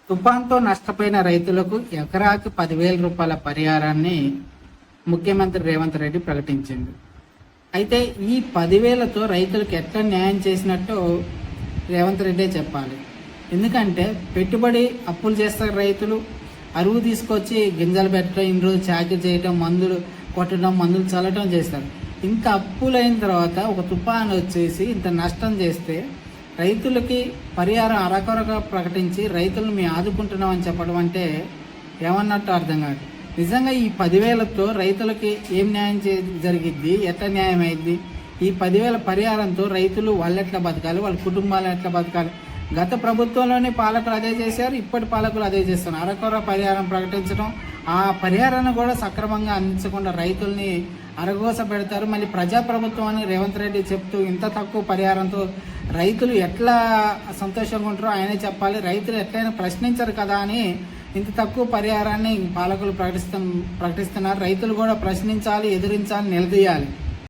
తుఫాన్తో నష్టపోయిన రైతులకు ఎకరాకి 10,000 రూపాయల పరిహారాన్ని ముఖ్యమంత్రి రేవంత్ రెడ్డి ప్రకటించింది. అయితే ఈ 10,000తో రైతులకు ఎట్లా న్యాయం చేసినట్టు రేవంత్ రెడ్డే చెప్పాలి. ఎందుకంటే పెట్టుబడి అప్పులు చేస్తారు రైతులు, అరువు తీసుకొచ్చి గింజలు పెట్టడం, ఇన్ని రోజు చాకరీ చేయటం, మందులు కొట్టడం, మందులు చల్లటం చేస్తారు. ఇంత అప్పులైన తర్వాత ఒక తుఫాను వచ్చేసి ఇంత నష్టం చేస్తే రైతులకి పరిహారం అరకొరగా ప్రకటించి రైతులను మేము ఆదుకుంటున్నామని చెప్పడం అంటే ఏమన్నట్టు అర్థం కాదు. నిజంగా ఈ 10,000తో రైతులకి ఏం న్యాయం జరిగిద్ది, ఎట్లా న్యాయం అయింది? ఈ 10,000 పరిహారంతో రైతులు వాళ్ళు ఎట్లా బతకాలి, వాళ్ళ కుటుంబాలు ఎట్లా బతకాలి? గత ప్రభుత్వంలోని పాలకులు అదే చేశారు, ఇప్పటి పాలకులు అదే చేస్తున్నారు. అరకొర పరిహారం ప్రకటించడం, ఆ పరిహారాన్ని కూడా సక్రమంగా అందించకుండా రైతుల్ని అరగోస పెడతారు. మళ్ళీ ప్రజాప్రభుత్వం అని రేవంత్ రెడ్డి చెప్తూ ఇంత తక్కువ పరిహారంతో రైతులు ఎట్లా సంతోషంగా ఉంటారో ఆయనే చెప్పాలి. రైతులు ఎట్లయినా ప్రశ్నించరు కదా అని ఇంత తక్కువ పరిహారాన్ని పాలకులు ప్రకటిస్తున్నారు. రైతులు కూడా ప్రశ్నించాలి, ఎదిరించాలి, నిలదీయాలి.